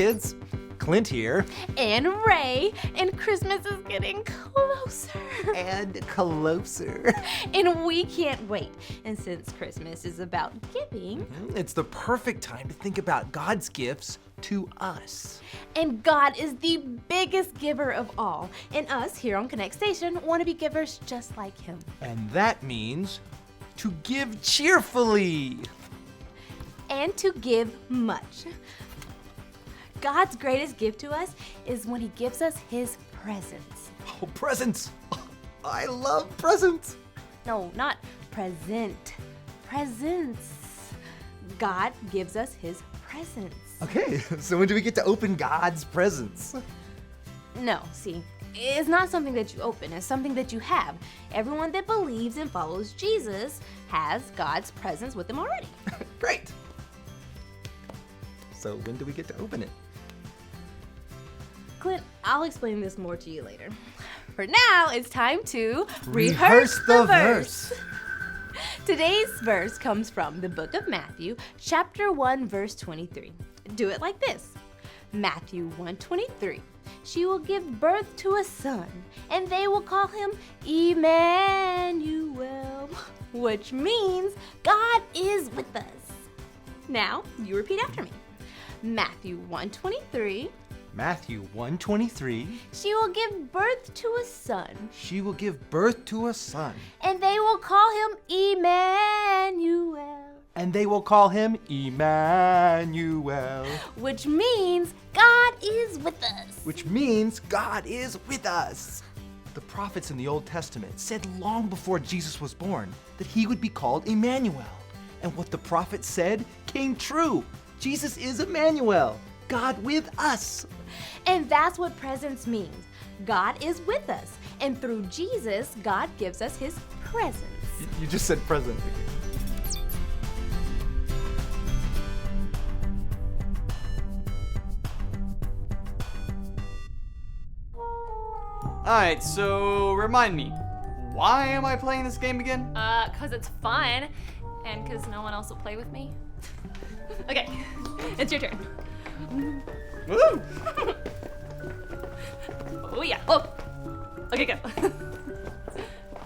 kids. Clint here. And Ray. And Christmas is getting closer. And closer. And we can't wait. And since Christmas is about giving, It's the perfect time to think about God's gifts to us. and God is the biggest giver of all. And us here on Konnect Station want to be givers just like him. And that means to give cheerfully. And to give much. God's greatest gift to us is when he gives us his presents. Oh, presents. I love presents. No, not present. Presents. God gives us his presents. Okay, so when do we get to open God's presents? No, see, it's not something that you open, it's something that you have. Everyone that believes and follows Jesus has God's presence with them already. Great. So when do we get to open it? Clint, I'll explain this more to you later. For now, it's time to Rehearse the verse. Today's verse comes from the book of Matthew, chapter 1, verse 23. Do it like this. Matthew 1:23. She will give birth to a son, and they will call him Emmanuel, which means God is with us. Now, you repeat after me. Matthew 1:23. Matthew 1:23. She will give birth to a son, She will give birth to a son, and they will call him Emmanuel, and they will call him Emmanuel, which means God is with us. which means God is with us. The prophets in the Old Testament said long before Jesus was born that he would be called Emmanuel. And what the prophets said came true. Jesus is Emmanuel, God with us. And that's what presents means. God is with us, and through Jesus, God gives us his presence. You just said present. Alright, so remind me, why am I playing this game again? Cause it's fun, and cause no one else will play with me. Okay, it's your turn. Woo! Oh yeah, oh! Okay, go.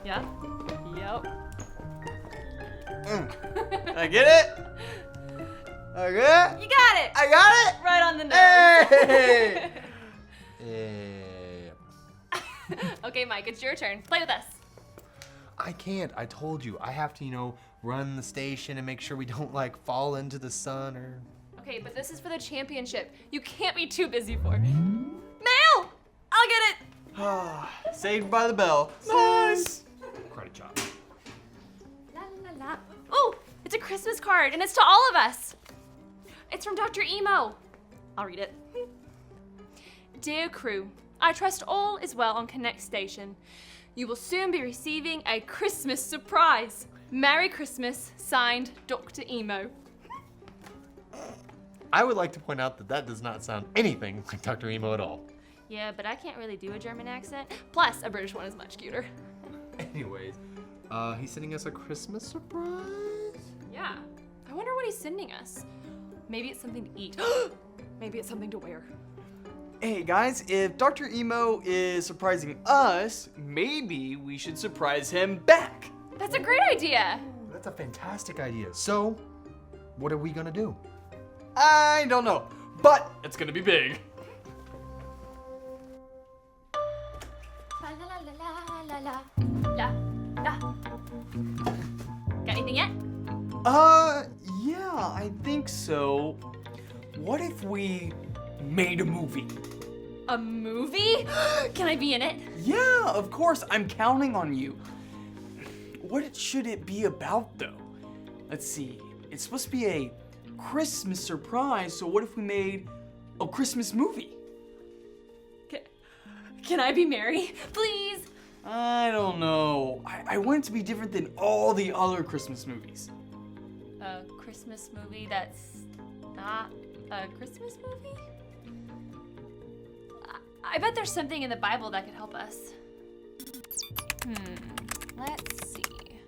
Yeah? Yep. I get it? Okay? You got it! I got it? Right on the nose. Hey! Okay, Mike, it's your turn. Play with us. I can't. I told you. I have to, run the station and make sure we don't fall into the sun or. Okay, but this is for the championship. You can't be too busy for it. Mail! I'll get it! Saved by the bell. Nice! Credit job. La la la. Oh, it's a Christmas card, and it's to all of us. It's from Dr. Emo. I'll read it. Dear crew, I trust all is well on Konnect Station. You will soon be receiving a Christmas surprise. Merry Christmas, signed Dr. Emo. I would like to point out that does not sound anything like Dr. Emo at all. Yeah, but I can't really do a German accent. Plus, a British one is much cuter. Anyways, he's sending us a Christmas surprise? Yeah. I wonder what he's sending us. Maybe it's something to eat. Maybe it's something to wear. Hey guys, if Dr. Emo is surprising us, maybe we should surprise him back. That's a great idea. That's a fantastic idea. So, what are we gonna do? I don't know, but it's gonna be big. La la la la la la la. Got anything yet? Yeah, I think so. What if we made a movie? A movie? Can I be in it? Yeah, of course, I'm counting on you. What should it be about though? Let's see, it's supposed to be a Christmas surprise, so what if we made a Christmas movie? Can I be Mary? Please? I don't know. I want it to be different than all the other Christmas movies. A Christmas movie that's not a Christmas movie? I bet there's something in the Bible that could help us. Let's see.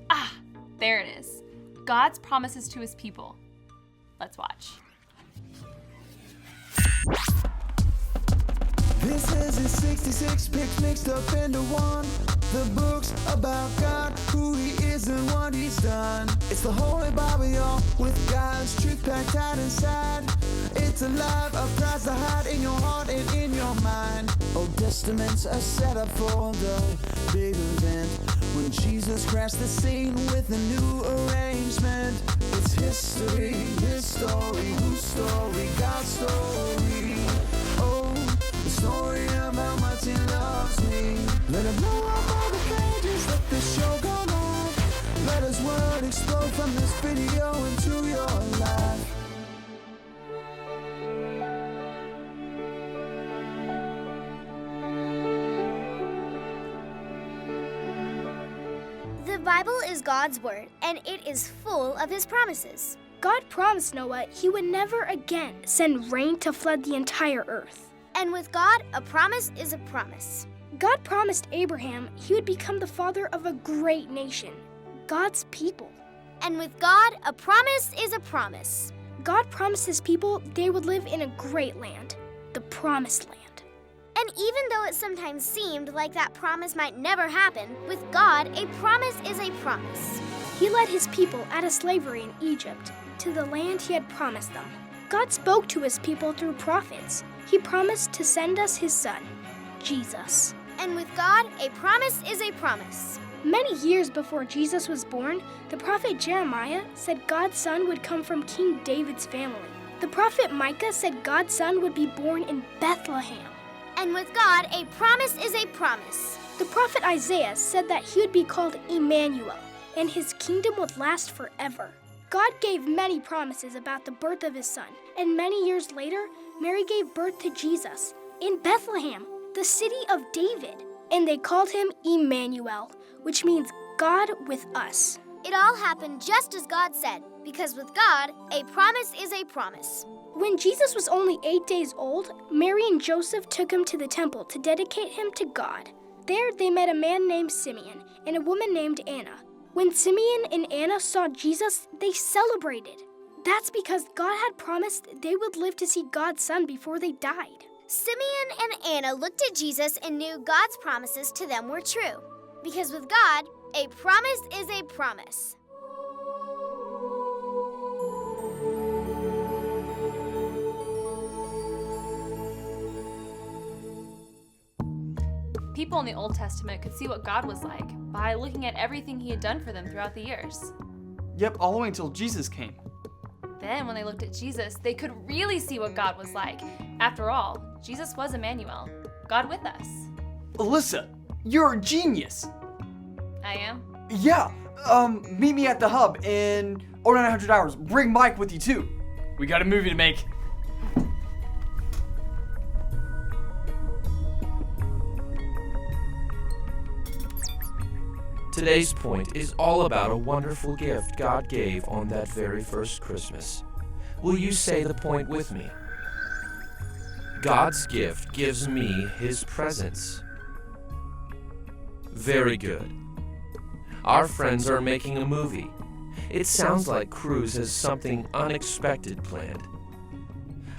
Ah, there it is. God's promises to his people. Let's watch. This is his 66 picks mixed up into one. The book's about God, who he is and what he's done. It's the Holy Bible, y'all, with God's truth packed tight inside. It's alive, a prize to hide in your heart and in your mind. Old Testament's a setup for the big event, when Jesus crashed the scene with a new arrangement. It's history, his story, whose story, God's story. Oh, the story of how much he loves me. Let it blow up all the pages, let this show go live. Let his word explode from this video into your life. The Bible is God's word, and it is full of his promises. God promised Noah he would never again send rain to flood the entire earth. And with God, a promise is a promise. God promised Abraham he would become the father of a great nation, God's people. And with God, a promise is a promise. God promised his people they would live in a great land, the Promised Land. And even though it sometimes seemed like that promise might never happen, with God, a promise is a promise. He led his people out of slavery in Egypt to the land he had promised them. God spoke to his people through prophets. He promised to send us his son, Jesus. And with God, a promise is a promise. Many years before Jesus was born, the prophet Jeremiah said God's son would come from King David's family. The prophet Micah said God's son would be born in Bethlehem. And with God, a promise is a promise. The prophet Isaiah said that he would be called Emmanuel, and his kingdom would last forever. God gave many promises about the birth of his son, and many years later, Mary gave birth to Jesus in Bethlehem, the city of David. And they called him Emmanuel, which means God with us. It all happened just as God said, because with God, a promise is a promise. When Jesus was only 8 days old, Mary and Joseph took him to the temple to dedicate him to God. There they met a man named Simeon and a woman named Anna. When Simeon and Anna saw Jesus, they celebrated. That's because God had promised they would live to see God's son before they died. Simeon and Anna looked at Jesus and knew God's promises to them were true. Because with God, a promise is a promise. People in the Old Testament could see what God was like by looking at everything he had done for them throughout the years. Yep, all the way until Jesus came. Then, when they looked at Jesus, they could really see what God was like. After all, Jesus was Emmanuel, God with us. Alyssa, you're a genius. I am? Yeah, meet me at the hub in 0900 hours. Bring Mike with you too. We got a movie to make. Today's point is all about a wonderful gift God gave on that very first Christmas. Will you say the point with me? God's gift gives me his presence. Very good. Our friends are making a movie. It sounds like Cruz has something unexpected planned.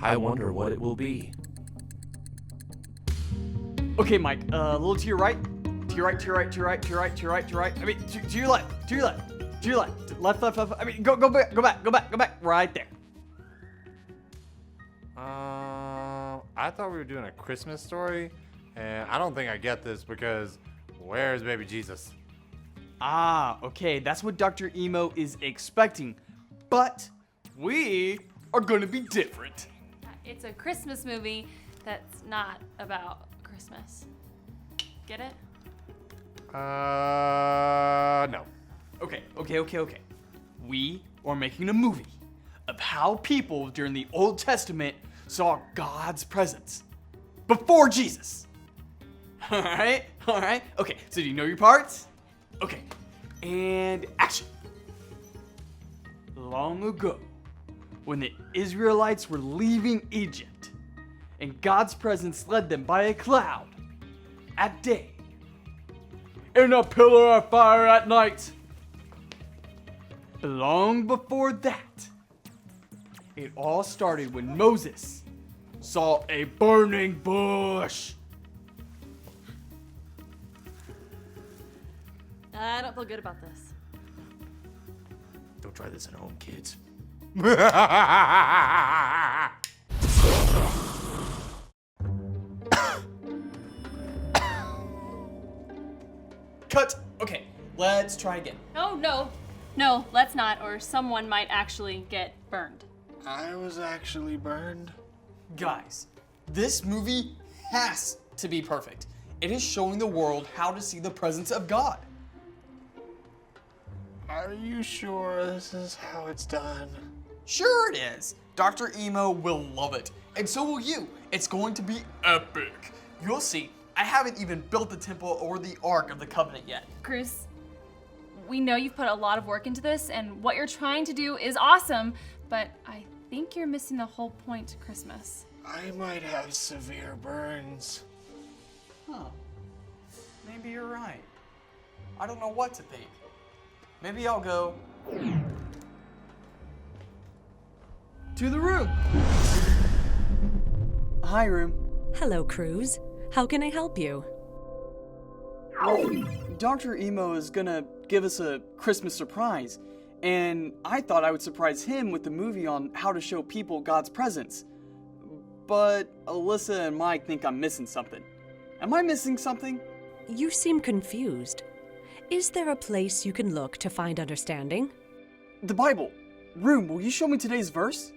I wonder what it will be. Okay, Mike, a little to your right. To your right, to your right, to your right, to your right, to your right, to your right. I mean, to your left, to your left, to your left. Left, left, left. I mean, go back, go back, go back, go back. Right there. I thought we were doing a Christmas story, and I don't think I get this because where's baby Jesus? Ah, okay, that's what Dr. Emo is expecting. But we are gonna be different. It's a Christmas movie that's not about Christmas. Get it? No. Okay. We are making a movie of how people during the Old Testament saw God's presence before Jesus. All right. Okay, so do you know your parts? Okay, and action. Long ago, when the Israelites were leaving Egypt, and God's presence led them by a cloud at day, and a pillar of fire at night. Long before that, it all started when Moses saw a burning bush. I don't feel good about this. Don't try this at home, kids. Cut. Okay, let's try again. Oh, no. No, let's not, or someone might actually get burned. I was actually burned. Guys, this movie has to be perfect. It is showing the world how to see the presence of God. Are you sure this is how it's done? Sure it is. Dr. Emo will love it, and so will you. It's going to be epic. You'll see. I haven't even built the temple or the Ark of the Covenant yet. Cruz, we know you've put a lot of work into this, and what you're trying to do is awesome, but I think you're missing the whole point to Christmas. I might have severe burns. Huh. Maybe you're right. I don't know what to think. Maybe I'll go to the room. Hi, room. Hello, Cruz. How can I help you? Dr. Emo is gonna give us a Christmas surprise, and I thought I would surprise him with the movie on how to show people God's presence. But Alyssa and Mike think I'm missing something. Am I missing something? You seem confused. Is there a place you can look to find understanding? The Bible. Room, will you show me today's verse?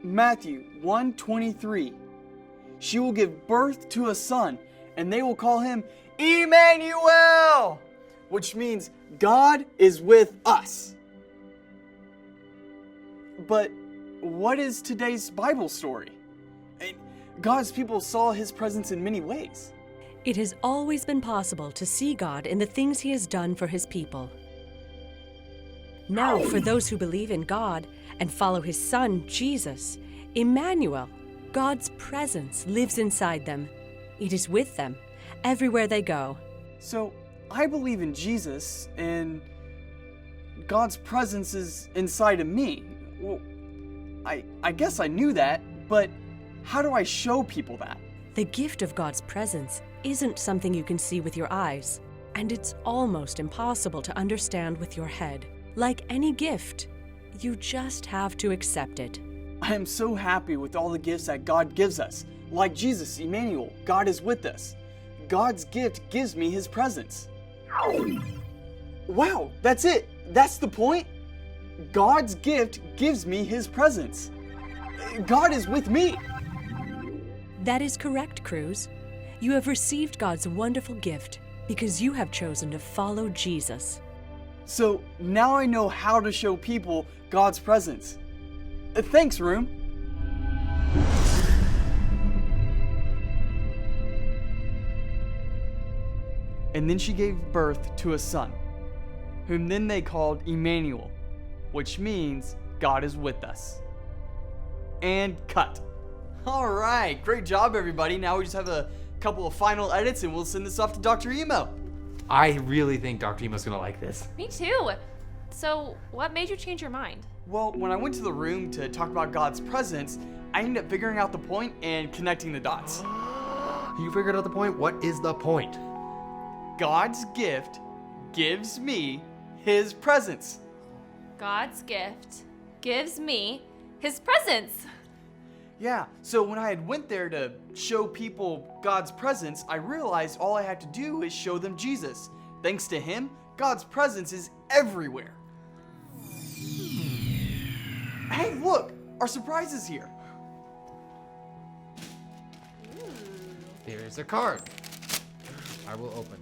Matthew 1:23. She will give birth to a son, and they will call him Emmanuel, which means God is with us. But what is today's Bible story? God's people saw his presence in many ways. It has always been possible to see God in the things he has done for his people. Now, for those who believe in God and follow his son, Jesus, Emmanuel, God's presence lives inside them. It is with them everywhere they go. So, I believe in Jesus, and God's presence is inside of me. Well, I guess I knew that, but how do I show people that? The gift of God's presence isn't something you can see with your eyes, and it's almost impossible to understand with your head. Like any gift, you just have to accept it. I am so happy with all the gifts that God gives us. Like Jesus, Emmanuel, God is with us. God's gift gives me his presence. Wow, that's it. That's the point. God's gift gives me his presence. God is with me. That is correct, Cruz. You have received God's wonderful gift because you have chosen to follow Jesus. So now I know how to show people God's presence. Thanks, Room. And then she gave birth to a son, whom then they called Emmanuel, which means God is with us. And cut. All right, great job, everybody. Now we just have a couple of final edits and we'll send this off to Dr. Emo. I really think Dr. Emo's gonna like this. Me too. So, what made you change your mind? Well, when I went to the room to talk about God's presence, I ended up figuring out the point and connecting the dots. You figured out the point? What is the point? God's gift gives me his presence. God's gift gives me his presence. Yeah, so when I had went there to show people God's presence, I realized all I had to do is show them Jesus. Thanks to him, God's presence is everywhere. Hey, look, our surprise is here. Here's a card. I will open.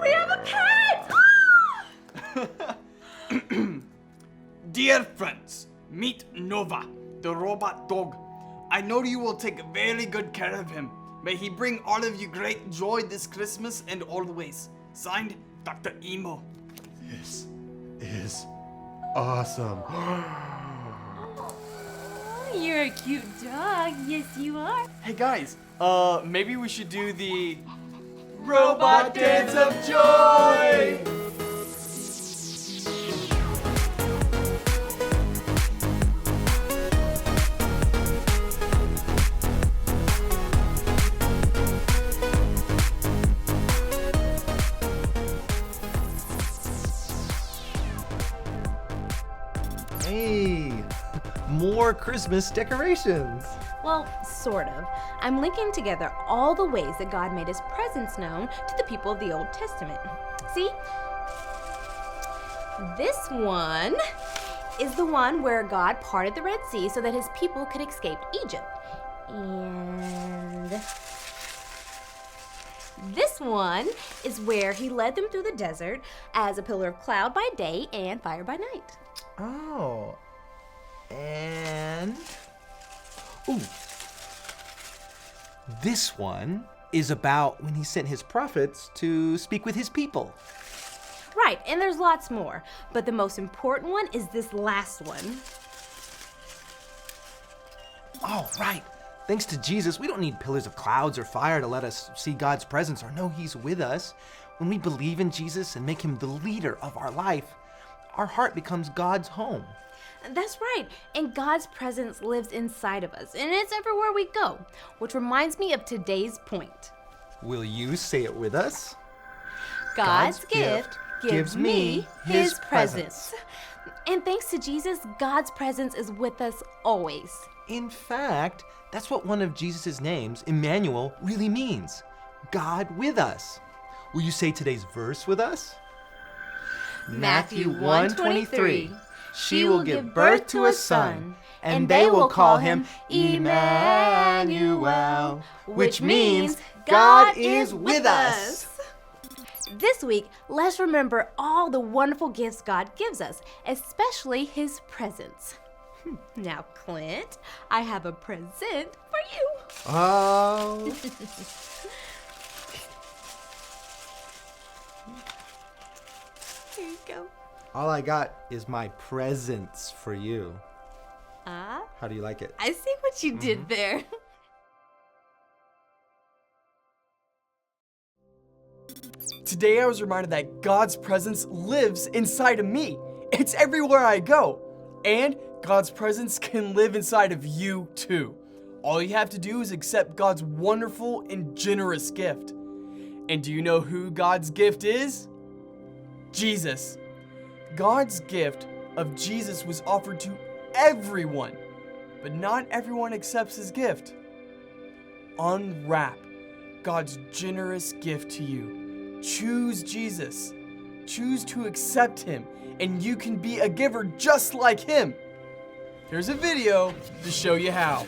We have a pet! Dear friends, meet Nova, the robot dog. I know you will take very good care of him. May he bring all of you great joy this Christmas and always. Signed, Dr. Emo. This is awesome. You're a cute dog. Yes, you are. Hey guys, maybe we should do the robot dance of joy. our Christmas decorations. Well, sort of. I'm linking together all the ways that God made his presence known to the people of the Old Testament. See? This one is the one where God parted the Red Sea so that his people could escape Egypt. And this one is where he led them through the desert as a pillar of cloud by day and fire by night. Oh. And... Ooh. This one is about when he sent his prophets to speak with his people. Right, and there's lots more, but the most important one is this last one. Oh, right. Thanks to Jesus, we don't need pillars of clouds or fire to let us see God's presence or know he's with us. When we believe in Jesus and make him the leader of our life, our heart becomes God's home. That's right, and God's presence lives inside of us, and it's everywhere we go, which reminds me of today's point. Will you say it with us? God's gift gives me his presence. And thanks to Jesus, God's presence is with us always. In fact, that's what one of Jesus' names, Emmanuel, really means. God with us. Will you say today's verse with us? Matthew 1:23. She will give birth to a son, and they will call him Emmanuel, which means God is with us. This week, let's remember all the wonderful gifts God gives us, especially his presence. Now, Clint, I have a present for you. Oh. Here you go. All I got is my presents for you. Ah, How do you like it? I see what you did there. Today I was reminded that God's presence lives inside of me. It's everywhere I go. And God's presence can live inside of you too. All you have to do is accept God's wonderful and generous gift. And do you know who God's gift is? Jesus. God's gift of Jesus was offered to everyone, but not everyone accepts his gift. Unwrap God's generous gift to you. Choose Jesus. Choose to accept him, and you can be a giver just like him. Here's a video to show you how.